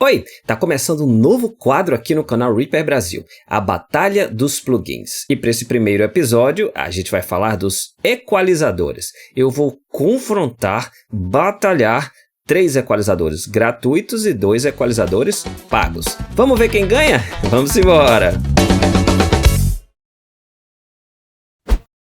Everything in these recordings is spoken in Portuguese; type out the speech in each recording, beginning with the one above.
Oi, tá começando um novo quadro aqui no canal Reaper Brasil, a Batalha dos Plugins. E para esse primeiro episódio, a gente vai falar dos equalizadores. Eu vou confrontar, batalhar 3 equalizadores gratuitos e 2 equalizadores pagos. Vamos ver quem ganha? Vamos embora!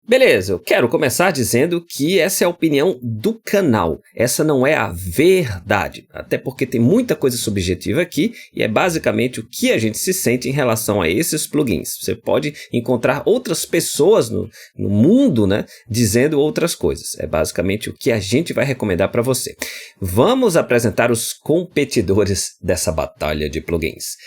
Beleza, eu quero começar dizendo que essa é a opinião do canal, essa não é a verdade, até porque tem muita coisa subjetiva aqui e é basicamente o que a gente se sente em relação a esses plugins. Você pode encontrar outras pessoas no mundo, né, dizendo outras coisas, é basicamente o que a gente vai recomendar para você. Vamos apresentar os competidores dessa batalha de plugins.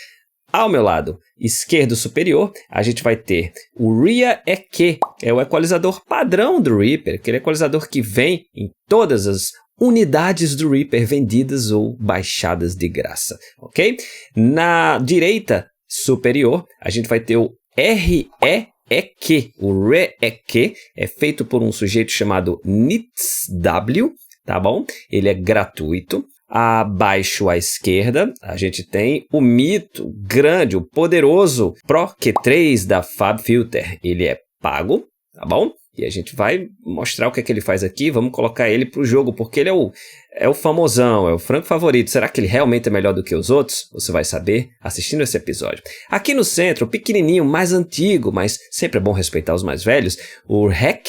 Ao meu lado esquerdo superior, a gente vai ter o RIA-EQ, é o equalizador padrão do Reaper, aquele equalizador que vem em todas as unidades do Reaper vendidas ou baixadas de graça, ok? Na direita superior, a gente vai ter o RE-EQ. O RE-EQ é feito por um sujeito chamado NitzW, tá bom? Ele é gratuito. Abaixo à esquerda, a gente tem o mito grande, o poderoso Pro Q3 da FabFilter. Ele é pago, tá bom? E a gente vai mostrar o que é que ele faz aqui. Vamos colocar ele para o jogo, porque ele é o famosão, é o franco favorito. Será que ele realmente é melhor do que os outros? Você vai saber assistindo esse episódio. Aqui no centro, o pequenininho, mais antigo, mas sempre é bom respeitar os mais velhos, o REC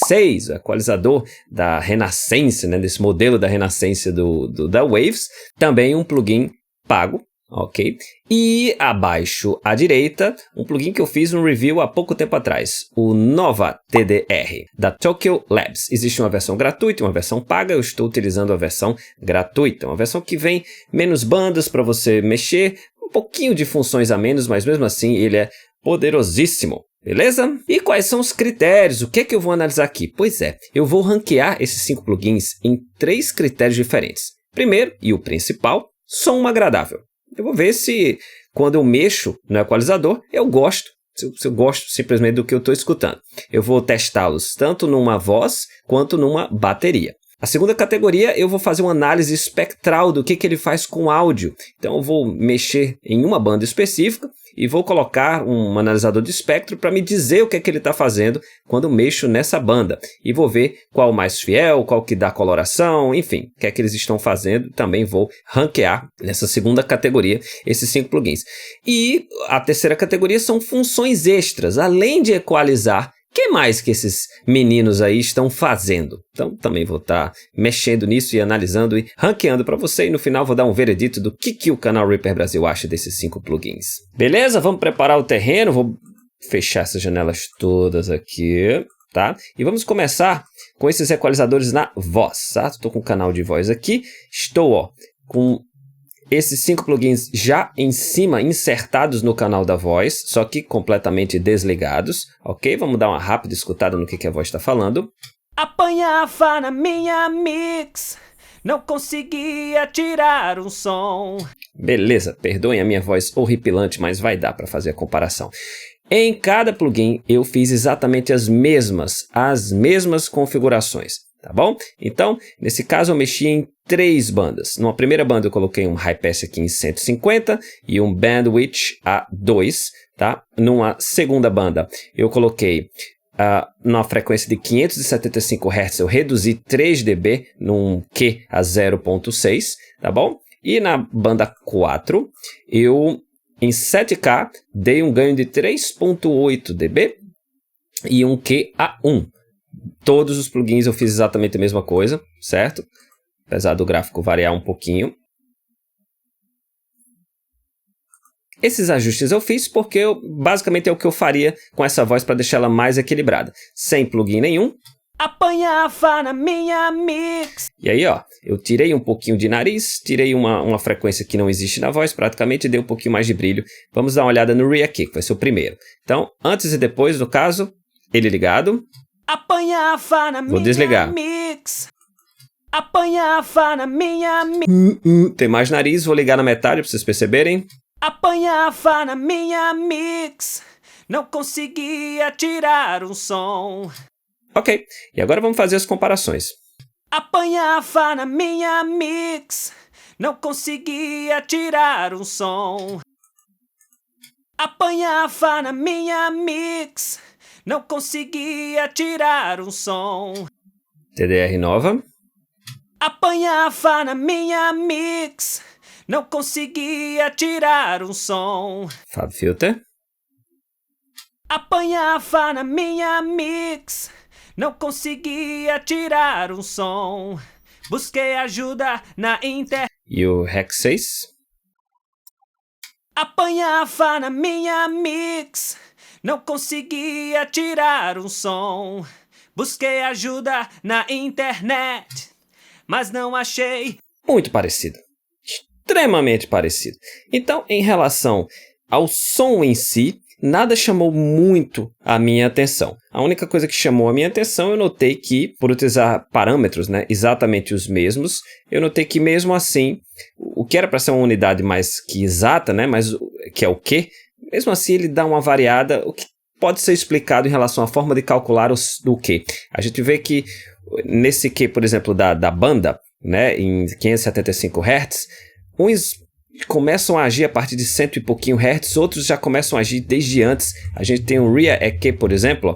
6, o equalizador da Renascença, né, desse modelo da Renascença da Waves. Também um plugin pago. Ok? E abaixo à direita, um plugin que eu fiz um review há pouco tempo atrás, o Nova TDR, da Tokyo Labs. Existe uma versão gratuita e uma versão paga, eu estou utilizando a versão gratuita, uma versão que vem menos bandas para você mexer, um pouquinho de funções a menos, mas mesmo assim ele é poderosíssimo. Beleza? E quais são os critérios? O que é que eu vou analisar aqui? Pois é, eu vou ranquear esses 5 plugins em 3 critérios diferentes. Primeiro, e o principal, som agradável. Eu vou ver se, quando eu mexo no equalizador, eu gosto. Se eu gosto simplesmente do que eu estou escutando. Eu vou testá-los tanto numa voz quanto numa bateria. A segunda categoria, eu vou fazer uma análise espectral do que ele faz com áudio. Então, eu vou mexer em uma banda específica e vou colocar um analisador de espectro para me dizer o que é que ele está fazendo quando eu mexo nessa banda. E vou ver qual o mais fiel, qual que dá coloração, enfim, o que é que eles estão fazendo. Também vou ranquear nessa segunda categoria esses 5 plugins. E a terceira categoria são funções extras, além de equalizar. O que mais que esses meninos aí estão fazendo? Então, também vou estar mexendo nisso e analisando e ranqueando para você. E no final vou dar um veredito do que o canal Reaper Brasil acha desses 5 plugins. Beleza? Vamos preparar o terreno. Vou fechar essas janelas todas aqui, tá? E vamos começar com esses equalizadores na voz, tá? Estou com o canal de voz aqui. Estou, ó, com esses 5 plugins já em cima, insertados no canal da voz, só que completamente desligados, ok? Vamos dar uma rápida escutada no que a voz está falando. Apanhava na minha mix, não conseguia tirar um som. Beleza, perdoem a minha voz horripilante, mas vai dar para fazer a comparação. Em cada plugin eu fiz exatamente as mesmas configurações. Tá bom? Então, nesse caso eu mexi em 3 bandas. Numa primeira banda eu coloquei um high pass aqui em 150 e um bandwidth a 2, tá? Numa segunda banda eu coloquei numa frequência de 575 Hz, eu reduzi 3 dB num Q a 0.6, tá bom? E na banda 4 eu em 7K dei um ganho de 3.8 dB e um Q a 1. Todos os plugins eu fiz exatamente a mesma coisa, certo? Apesar do gráfico variar um pouquinho. Esses ajustes eu fiz porque basicamente é o que eu faria com essa voz para deixar ela mais equilibrada. Sem plugin nenhum. Apanhava na minha mix. E aí, ó, eu tirei um pouquinho de nariz, tirei uma frequência que não existe na voz, praticamente dei um pouquinho mais de brilho. Vamos dar uma olhada no RIA-EQ, que vai ser o primeiro. Então, antes e depois, no caso, ele ligado. Apanhava na Vou desligar. mix. Apanhava na minha mix. Tem mais nariz, vou ligar na metade para vocês perceberem. Apanhava na minha mix, não conseguia tirar um som. Ok, e agora vamos fazer as comparações. Apanhava na minha mix, não conseguia tirar um som. Apanhava na minha mix, não conseguia tirar um som. TDR nova. Apanhava na minha mix, não conseguia tirar um som. FabFilter. Apanhava na minha mix, não conseguia tirar um som. Busquei ajuda na internet. E o Rec 6. Apanhava na minha mix, não conseguia tirar um som. Busquei ajuda na internet, mas não achei. Muito parecido. Extremamente parecido. Então, em relação ao som em si, nada chamou muito a minha atenção. A única coisa que chamou a minha atenção, eu notei que, por utilizar parâmetros, né, exatamente os mesmos, eu notei que mesmo assim, o que era para ser uma unidade mais que exata, né, mas que é o Q, mesmo assim ele dá uma variada, o que pode ser explicado em relação à forma de calcular o Q. A gente vê que nesse Q, por exemplo, da banda, né, em 575 Hz, uns começam a agir a partir de 100 e pouquinho Hz, outros já começam a agir desde antes. A gente tem o RIA EQ, por exemplo,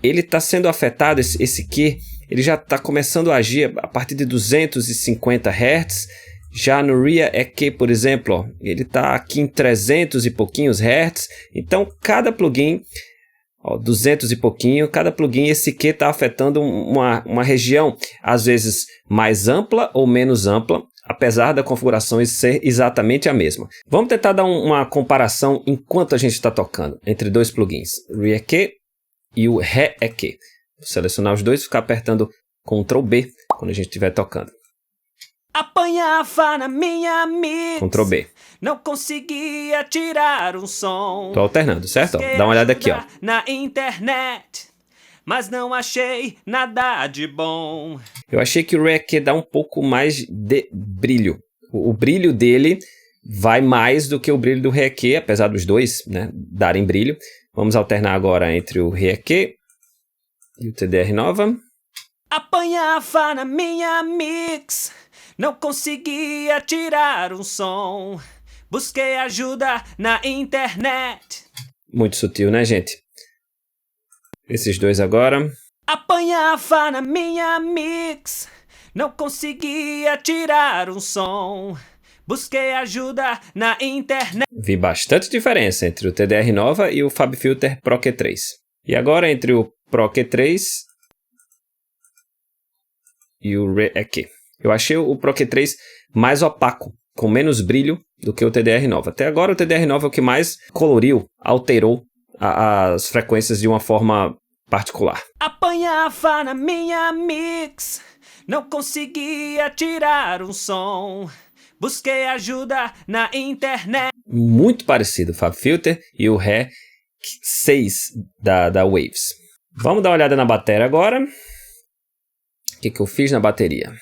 ele está sendo afetado, esse Q, ele já está começando a agir a partir de 250 Hz. Já no RIA EQ, por exemplo, ele está aqui em 300 e pouquinhos Hz. Então, cada plugin, 200 e pouquinho, cada plugin, esse Q está afetando uma região, às vezes mais ampla ou menos ampla, apesar da configuração ser exatamente a mesma. Vamos tentar dar uma comparação enquanto a gente está tocando entre dois plugins, o RIA-EQ e o RE-EQ. Vou selecionar os dois e ficar apertando Ctrl B quando a gente estiver tocando. Apanhava na minha mix, Ctrl B. não conseguia tirar um som. Estou alternando, certo? Ó, dá uma olhada aqui, ó. Na internet, mas não achei nada de bom. Eu achei que o RE-EQ dá um pouco mais de brilho. O brilho dele vai mais do que o brilho do RE-EQ, apesar dos dois, né, darem brilho. Vamos alternar agora entre o RE-EQ e o TDR nova. Apanhava na minha mix, não conseguia tirar um som. Busquei ajuda na internet. Muito sutil, né, gente? Esses dois agora. Apanhava na minha mix, não conseguia tirar um som. Busquei ajuda na internet. Vi bastante diferença entre o TDR nova e o FabFilter Pro Q3. E agora entre o Pro Q3 e o RE-EQ. Eu achei o Pro Q3 mais opaco, com menos brilho do que o TDR nova. Até agora o TDR nova é o que mais coloriu, alterou as frequências de uma forma particular. Apanhava na minha mix, não conseguia tirar um som. Busquei ajuda na internet. Muito parecido o FabFilter e o RE 6 da Waves. Vamos dar uma olhada na bateria agora. O que eu fiz na bateria?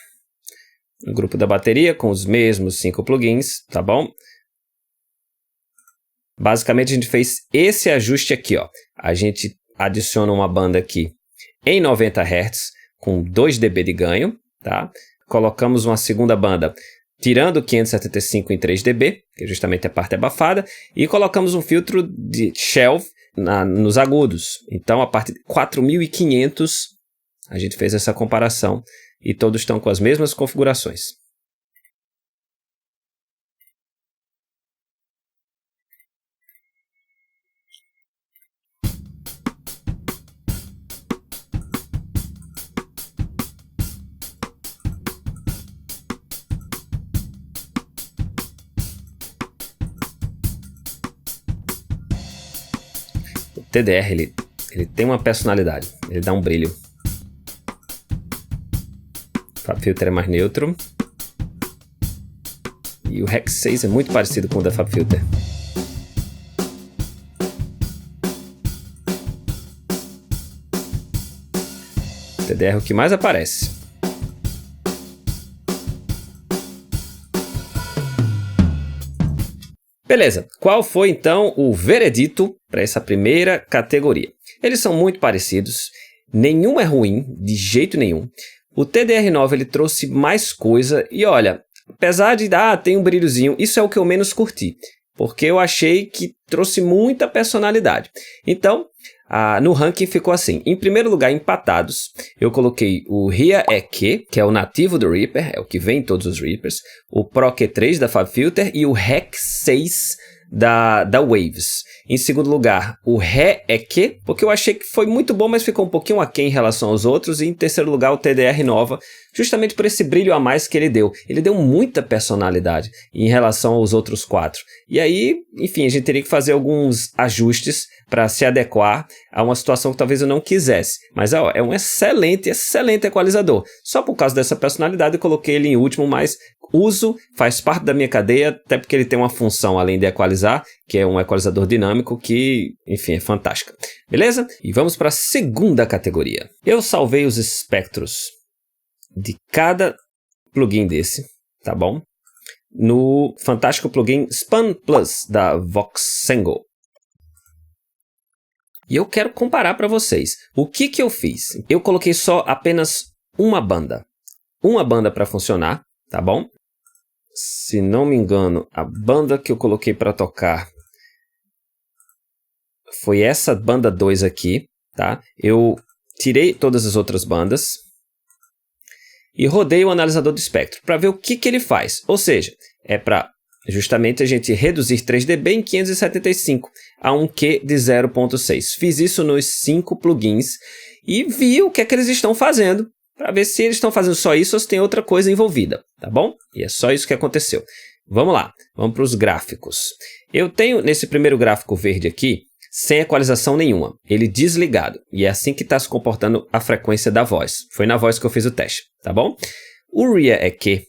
No grupo da bateria, com os mesmos 5 plugins, tá bom? Basicamente a gente fez esse ajuste aqui, ó. A gente adiciona uma banda aqui em 90 Hz com 2 dB de ganho, tá? Colocamos uma segunda banda tirando 575 em 3 dB, que é justamente a parte abafada, e colocamos um filtro de shelf nos agudos. Então, a partir de 4500, a gente fez essa comparação e todos estão com as mesmas configurações. O TDR, ele tem uma personalidade, ele dá um brilho. O FabFilter é mais neutro. E o Rec 6 é muito parecido com o da FabFilter. O TDR é o que mais aparece. Beleza, qual foi então o veredito para essa primeira categoria? Eles são muito parecidos, nenhum é ruim, de jeito nenhum. O TDR9 ele trouxe mais coisa e olha, Apesar de tem um brilhozinho, isso é o que eu menos curti, porque eu achei que trouxe muita personalidade. Então, no ranking ficou assim. Em primeiro lugar, empatados, eu coloquei o Hia-Eke, que é o nativo do Reaper, é o que vem em todos os Reapers, o Proc-3 da FabFilter e o Rec-6 da Waves. Em segundo lugar, o He-Eke, porque eu achei que foi muito bom, mas ficou um pouquinho aquém em relação aos outros. E em terceiro lugar, o TDR Nova, justamente por esse brilho a mais que ele deu. Ele deu muita personalidade em relação aos outros 4. E aí, enfim, a gente teria que fazer alguns ajustes para se adequar a uma situação que talvez eu não quisesse. Mas é um excelente equalizador. Só por causa dessa personalidade eu coloquei ele em último, mas uso, faz parte da minha cadeia, até porque ele tem uma função além de equalizar, que é um equalizador dinâmico que, enfim, é fantástica. Beleza? E vamos para a segunda categoria. Eu salvei os espectros de cada plugin desse, tá bom? No fantástico plugin Span Plus da Voxengo. E eu quero comparar para vocês. O que eu fiz? Eu coloquei apenas uma banda. Uma banda para funcionar, tá bom? Se não me engano, a banda que eu coloquei para tocar foi essa banda 2 aqui, tá? Eu tirei todas as outras bandas e rodei o analisador do espectro para ver o que ele faz. Ou seja, é para justamente a gente reduzir 3 dB em 575 a um Q de 0.6. Fiz isso nos 5 plugins e vi o que é que eles estão fazendo, para ver se eles estão fazendo só isso ou se tem outra coisa envolvida, tá bom? E é só isso que aconteceu. Vamos lá, vamos para os gráficos. Eu tenho nesse primeiro gráfico verde aqui, sem equalização nenhuma, ele desligado. E é assim que está se comportando a frequência da voz. Foi na voz que eu fiz o teste, tá bom? O Hia-Eke,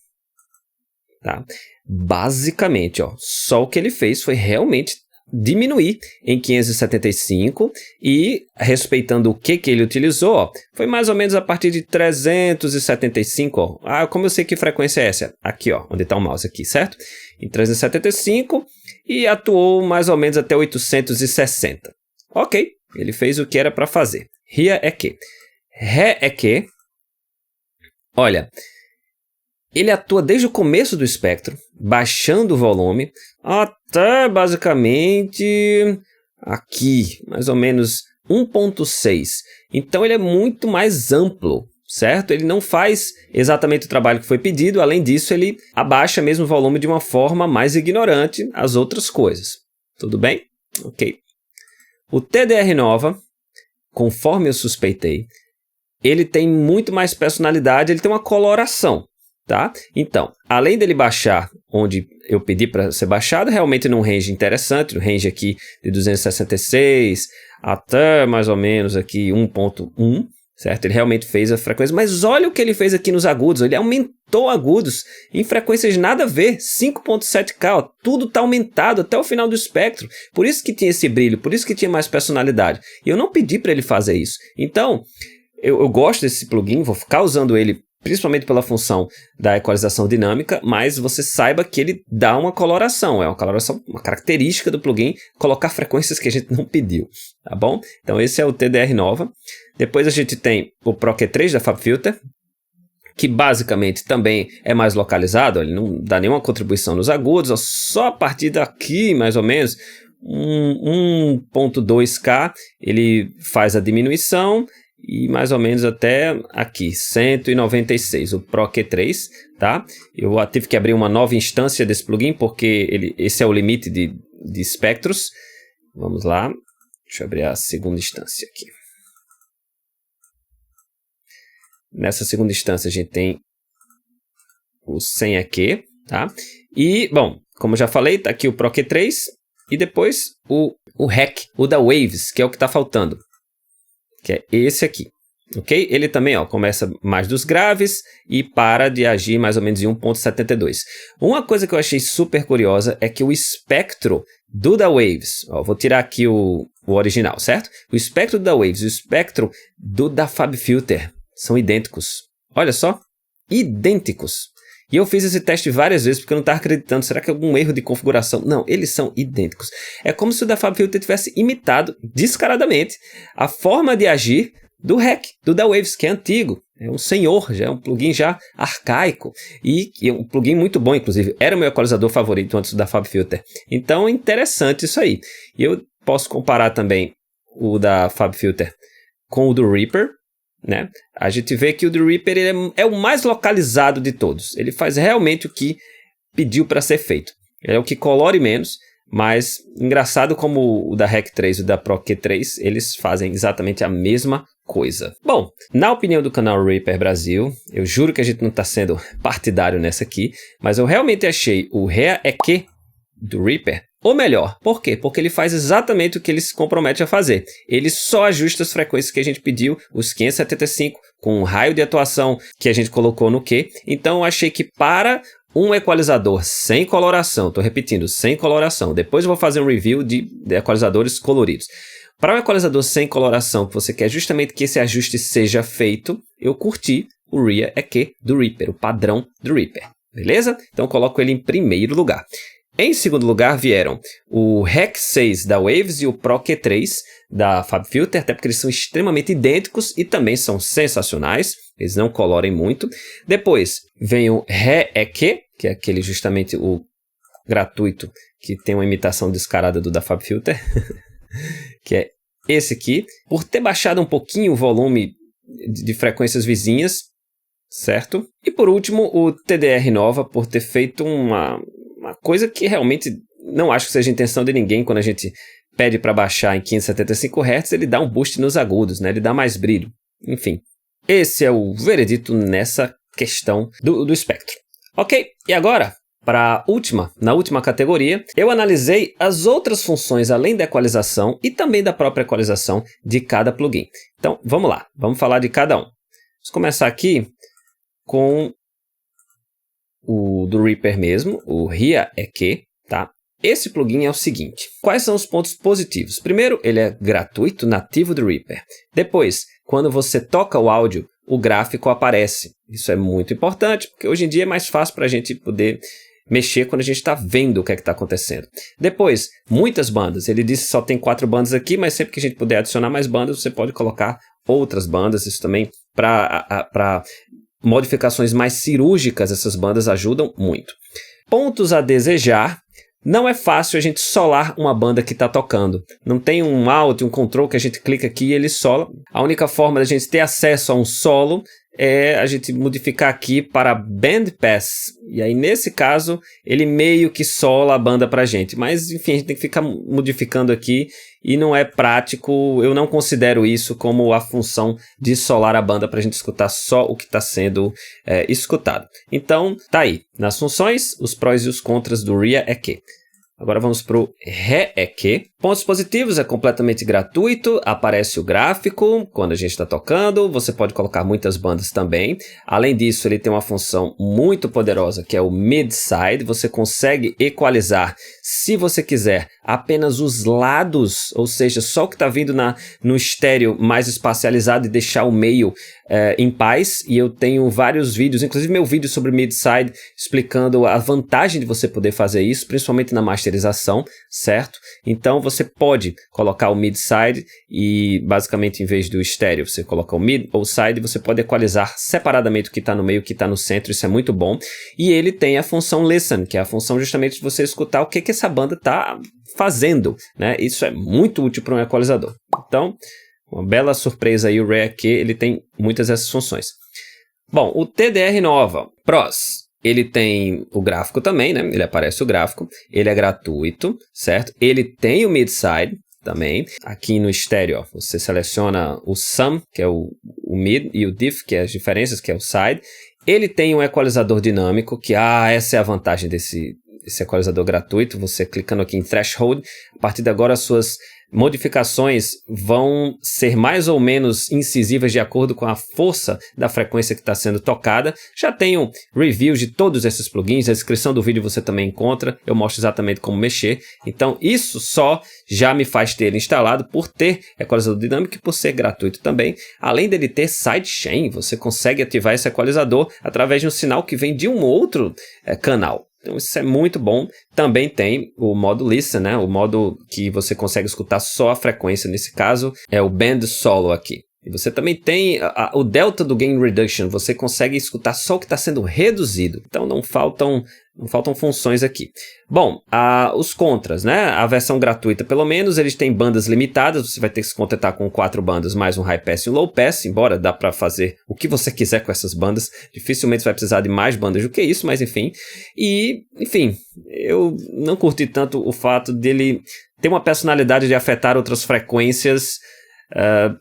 tá? Basicamente, só o que ele fez foi realmente diminuir em 575 e, respeitando o que ele utilizou, foi mais ou menos a partir de 375. Como eu sei que frequência é essa? Aqui, onde está o mouse aqui, certo? Em 375 e atuou mais ou menos até 860. Ok, ele fez o que era para fazer. Hia-Eke. He-Eke, olha, ele atua desde o começo do espectro, baixando o volume, até basicamente aqui, mais ou menos 1.6. Então ele é muito mais amplo, certo? Ele não faz exatamente o trabalho que foi pedido, além disso ele abaixa mesmo o volume de uma forma mais ignorante às outras coisas. Tudo bem? Ok. O TDR Nova, conforme eu suspeitei, ele tem muito mais personalidade, ele tem uma coloração. Tá? Então, além dele baixar onde eu pedi para ser baixado, realmente num range interessante, no range aqui de 266 até mais ou menos aqui 1.1, certo? Ele realmente fez a frequência, mas olha o que ele fez aqui nos agudos, ele aumentou agudos em frequências nada a ver, 5.7K, tudo está aumentado até o final do espectro, por isso que tinha esse brilho, por isso que tinha mais personalidade, e eu não pedi para ele fazer isso. Então, eu gosto desse plugin, vou ficar usando ele principalmente pela função da equalização dinâmica, mas você saiba que ele dá uma coloração, é uma coloração, uma característica do plugin, colocar frequências que a gente não pediu, tá bom? Então esse é o TDR Nova. Depois a gente tem o Proc-3 da FabFilter, que basicamente também é mais localizado, ele não dá nenhuma contribuição nos agudos, só a partir daqui, mais ou menos, 1.2K, ele faz a diminuição, e mais ou menos até aqui, 196, o Proc-3, tá? Eu tive que abrir uma nova instância desse plugin, porque esse é o limite de espectros. Vamos lá, deixa eu abrir a segunda instância aqui. Nessa segunda instância a gente tem o 100EQ, tá? E, bom, como eu já falei, tá aqui o Proc-3 e depois o REC, o da Waves, que é o que está faltando, que é esse aqui, ok? Ele também começa mais dos graves e para de agir mais ou menos em 1.72. Uma coisa que eu achei super curiosa é que o espectro do da Waves, vou tirar aqui o original, certo? O espectro do da Waves e o espectro do da FabFilter são idênticos. Olha só, idênticos. E eu fiz esse teste várias vezes porque eu não estava acreditando. Será que é algum erro de configuração? Não, eles são idênticos. É como se o da FabFilter tivesse imitado descaradamente a forma de agir do REC, do da Waves, que é antigo. É um senhor, já é um plugin já arcaico e um plugin muito bom, inclusive. Era o meu equalizador favorito antes da FabFilter. Então, interessante isso aí. E eu posso comparar também o da FabFilter com o do Reaper, né? A gente vê que o do Reaper ele é o mais localizado de todos. Ele faz realmente o que pediu para ser feito. Ele é o que colore menos, mas engraçado como o da Rec 3 e o da Pro Q3, eles fazem exatamente a mesma coisa. Bom, na opinião do canal Reaper Brasil, eu juro que a gente não está sendo partidário nessa aqui, mas eu realmente achei o Rea EQ do Reaper o melhor. Por quê? Porque ele faz exatamente o que ele se compromete a fazer. Ele só ajusta as frequências que a gente pediu, os 575, com um raio de atuação que a gente colocou no Q. Então eu achei que para um equalizador sem coloração, estou repetindo, sem coloração, depois eu vou fazer um review de equalizadores coloridos. Para um equalizador sem coloração, que você quer justamente que esse ajuste seja feito, eu curti o Rea EQ do Reaper, o padrão do Reaper, beleza? Então eu coloco ele em primeiro lugar. Em segundo lugar vieram o Rec 6 da Waves e o Pro Q3 da FabFilter, até porque eles são extremamente idênticos e também são sensacionais, eles não colorem muito. Depois vem o Re EQ, que é aquele justamente o gratuito que tem uma imitação descarada do da FabFilter, que é esse aqui. Por ter baixado um pouquinho o volume de frequências vizinhas, certo? E por último o TDR Nova, por ter feito uma coisa que realmente não acho que seja intenção de ninguém. Quando a gente pede para baixar em 575 Hz, ele dá um boost nos agudos, né? Ele dá mais brilho. Enfim, esse é o veredito nessa questão do espectro. Ok, e agora, na última categoria, eu analisei as outras funções além da equalização e também da própria equalização de cada plugin. Então, vamos lá, vamos falar de cada um. Vamos começar aqui com o do Reaper mesmo, o Rea EQ, tá? Esse plugin é o seguinte, quais são os pontos positivos? Primeiro, ele é gratuito, nativo do Reaper. Depois, quando você toca o áudio, o gráfico aparece. Isso é muito importante, porque hoje em dia é mais fácil para a gente poder mexer quando a gente está vendo o que é que está acontecendo. Depois, muitas bandas. Ele disse que só tem 4 bandas aqui, mas sempre que a gente puder adicionar mais bandas, você pode colocar outras bandas. Isso também para modificações mais cirúrgicas, essas bandas ajudam muito. Pontos a desejar. Não é fácil a gente solar uma banda que está tocando. Não tem um alt, um control que a gente clica aqui e ele sola. A única forma da gente ter acesso a um solo é a gente modificar aqui para Bandpass. E aí, nesse caso, ele meio que sola a banda para a gente. Mas, enfim, a gente tem que ficar modificando aqui e não é prático. Eu não considero isso como a função de solar a banda para a gente escutar só o que está sendo escutado. Então, tá aí. Nas funções, os prós e os contras do Rea EQ. Agora vamos para o Re EQ. Pontos positivos, é completamente gratuito, aparece o gráfico quando a gente está tocando, você pode colocar muitas bandas também. Além disso, ele tem uma função muito poderosa que é o Mid-Side, você consegue equalizar, se você quiser, apenas os lados, ou seja, só o que está vindo no estéreo mais espacializado e deixar o meio em paz. E eu tenho vários vídeos, inclusive meu vídeo sobre Mid-Side, explicando a vantagem de você poder fazer isso, principalmente na masterização, certo? Então você pode colocar o mid-side e basicamente em vez do estéreo você coloca o mid ou side, você pode equalizar separadamente o que está no meio e o que está no centro, isso é muito bom. E ele tem a função listen, que é a função justamente de você escutar o que essa banda está fazendo, né? Isso é muito útil para um equalizador. Então, uma bela surpresa aí, o Rea EQ, ele tem muitas dessas funções. Bom, o TDR Nova, Pros. Ele tem o gráfico também, né? Ele aparece o gráfico. Ele é gratuito, certo? Ele tem o mid-side também. Aqui no estéreo, ó, você seleciona o sum, que é o mid, e o diff, que é as diferenças, que é o side. Ele tem um equalizador dinâmico, que essa é a vantagem desse equalizador gratuito. Você clicando aqui em Threshold, a partir de agora as suas modificações vão ser mais ou menos incisivas de acordo com a força da frequência que está sendo tocada. Já tenho reviews de todos esses plugins, a descrição do vídeo você também encontra, eu mostro exatamente como mexer. Então isso só já me faz ter ele instalado por ter equalizador dinâmico e por ser gratuito também. Além dele ter sidechain, você consegue ativar esse equalizador através de um sinal que vem de um outro canal. Então isso é muito bom. Também tem o modo Listen, né? O modo que você consegue escutar só a frequência. Nesse caso é o Band Solo aqui. E você também tem o delta do gain reduction, você consegue escutar só o que está sendo reduzido. Então não faltam funções aqui. Bom, os contras, né? A versão gratuita, pelo menos, eles têm bandas limitadas, você vai ter que se contentar com 4 bandas mais um high pass e um low pass, embora dá para fazer o que você quiser com essas bandas, dificilmente você vai precisar de mais bandas do que isso, mas enfim. E, enfim, eu não curti tanto o fato dele ter uma personalidade de afetar outras frequências,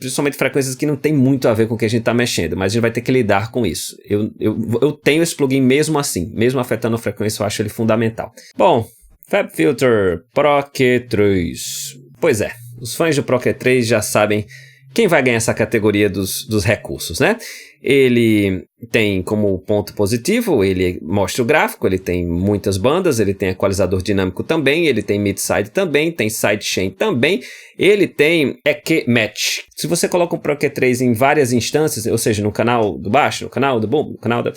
principalmente frequências que não tem muito a ver com o que a gente está mexendo, mas a gente vai ter que lidar com isso. Eu tenho esse plugin mesmo assim, mesmo afetando a frequência, eu acho ele fundamental. Bom, FabFilter Pro Q3. Pois é, os fãs do Pro Q3 já sabem quem vai ganhar essa categoria dos recursos, né? Ele tem como ponto positivo, ele mostra o gráfico, ele tem muitas bandas, ele tem equalizador dinâmico também, ele tem mid-side também, tem sidechain também, ele tem EQ Match. Se você coloca o Pro Q3 em várias instâncias, ou seja, no canal do baixo, no canal do bom, no canal da...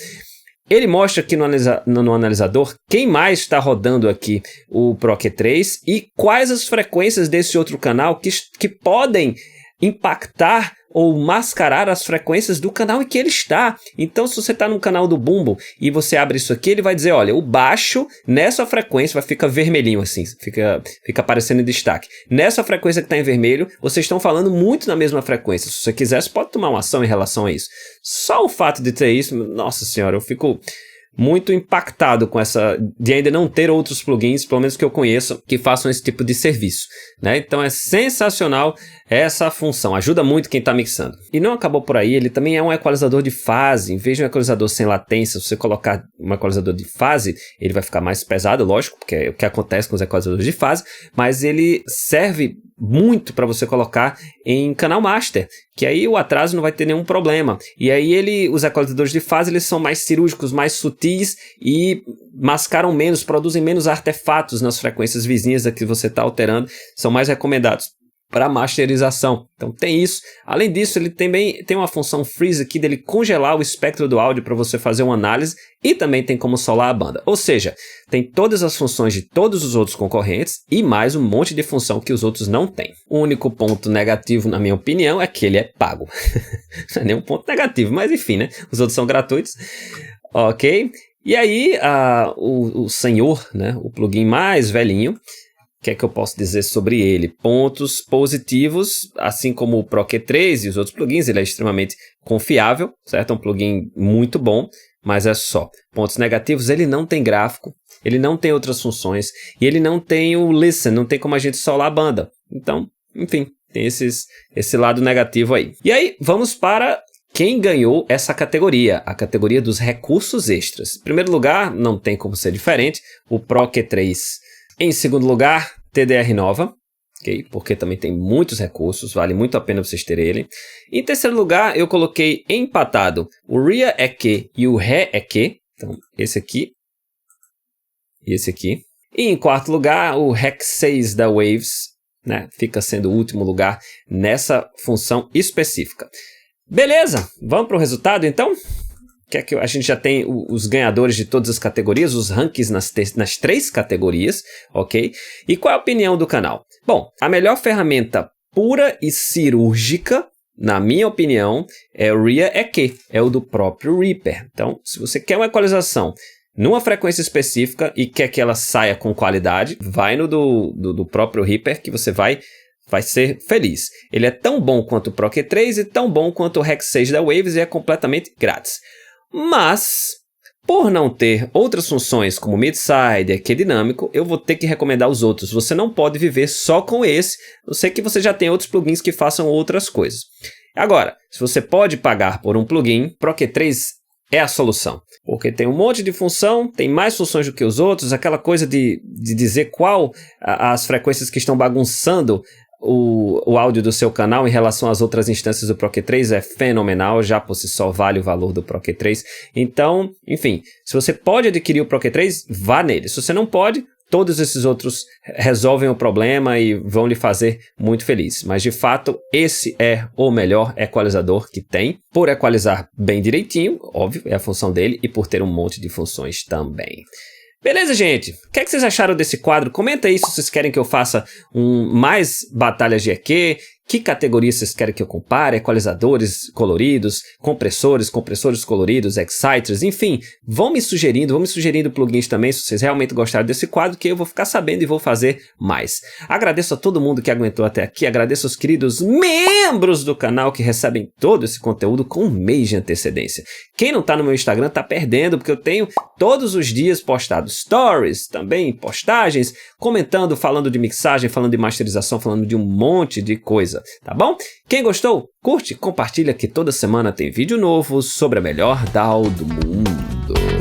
Ele mostra aqui no analisador quem mais está rodando aqui o Pro Q3 e quais as frequências desse outro canal que podem impactar ou mascarar as frequências do canal em que ele está. Então, se você está no canal do bumbo e você abre isso aqui, ele vai dizer, olha, o baixo nessa frequência vai ficar vermelhinho assim, fica aparecendo em destaque. Nessa frequência que está em vermelho, vocês estão falando muito na mesma frequência. Se você quiser, você pode tomar uma ação em relação a isso. Só o fato de ter isso, nossa senhora, eu fico muito impactado com de ainda não ter outros plugins, pelo menos que eu conheça, que façam esse tipo de serviço, né? Então é sensacional essa função, ajuda muito quem está mixando. E não acabou por aí, ele também é um equalizador de fase. Em vez de um equalizador sem latência, se você colocar um equalizador de fase, ele vai ficar mais pesado, lógico, porque é o que acontece com os equalizadores de fase, mas ele serve muito para você colocar em canal master, que aí o atraso não vai ter nenhum problema. E aí os equalizadores de fase, eles são mais cirúrgicos, mais sutis e mascaram menos, produzem menos artefatos nas frequências vizinhas a que você está alterando, são mais recomendados para masterização. Então tem isso. Além disso, ele também tem uma função freeze aqui dele congelar o espectro do áudio para você fazer uma análise e também tem como solar a banda. Ou seja, tem todas as funções de todos os outros concorrentes e mais um monte de função que os outros não têm. O único ponto negativo, na minha opinião, é que ele é pago. Não é nenhum ponto negativo, mas enfim, né? Os outros são gratuitos. Ok? E aí, o senhor, né? O plugin mais velhinho, o que é que eu posso dizer sobre ele? Pontos positivos, assim como o Pro Q3 e os outros plugins, ele é extremamente confiável, certo? É um plugin muito bom, mas é só. Pontos negativos, ele não tem gráfico, ele não tem outras funções, e ele não tem o listen, não tem como a gente solar a banda. Então, enfim, tem esse lado negativo aí. E aí, vamos para quem ganhou essa categoria, a categoria dos recursos extras. Em primeiro lugar, não tem como ser diferente, o Pro Q3. Em segundo lugar, TDR Nova, okay? Porque também tem muitos recursos, vale muito a pena vocês terem ele. Em terceiro lugar, eu coloquei empatado o RIA EQ e o RE EQ, então esse aqui e esse aqui. E em quarto lugar, o REC 6 da Waves, né? Fica sendo o último lugar nessa função específica. Beleza, vamos para o resultado então? Que a gente já tem os ganhadores de todas as categorias, os rankings nas 3 categorias, ok? E qual é a opinião do canal? Bom, a melhor ferramenta pura e cirúrgica, na minha opinião, é o RIA EQ, é o do próprio Reaper. Então, se você quer uma equalização numa frequência específica e quer que ela saia com qualidade, vai no do próprio Reaper que você vai ser feliz. Ele é tão bom quanto o Pro Q3 e tão bom quanto o REC 6 da Waves e é completamente grátis. Mas, por não ter outras funções como mid-side e EQ dinâmico, eu vou ter que recomendar os outros. Você não pode viver só com esse, eu sei que você já tem outros plugins que façam outras coisas. Agora, se você pode pagar por um plugin, Pro Q3 é a solução. Porque tem um monte de função, tem mais funções do que os outros, aquela coisa de dizer qual as frequências que estão bagunçando o áudio do seu canal em relação às outras instâncias do Pro Q3 é fenomenal, já por si só vale o valor do Pro Q3. Então, enfim, se você pode adquirir o Pro Q3, vá nele. Se você não pode, todos esses outros resolvem o problema e vão lhe fazer muito feliz. Mas, de fato, esse é o melhor equalizador que tem, por equalizar bem direitinho, óbvio, é a função dele, e por ter um monte de funções também. Beleza, gente? O que é que vocês acharam desse quadro? Comenta aí se vocês querem que eu faça mais batalhas de EQ, Que categoria vocês querem que eu compare? Equalizadores coloridos, compressores coloridos, exciters, enfim, vão me sugerindo plugins também, se vocês realmente gostaram desse quadro, que eu vou ficar sabendo e vou fazer mais. Agradeço a todo mundo que aguentou até aqui, agradeço aos queridos membros do canal que recebem todo esse conteúdo com um mês de antecedência. Quem não tá no meu Instagram tá perdendo, porque eu tenho todos os dias postado stories, também postagens, comentando, falando de mixagem, falando de masterização, falando de um monte de coisa, tá bom? Quem gostou, curte, compartilha, que toda semana tem vídeo novo sobre a melhor DAW do mundo.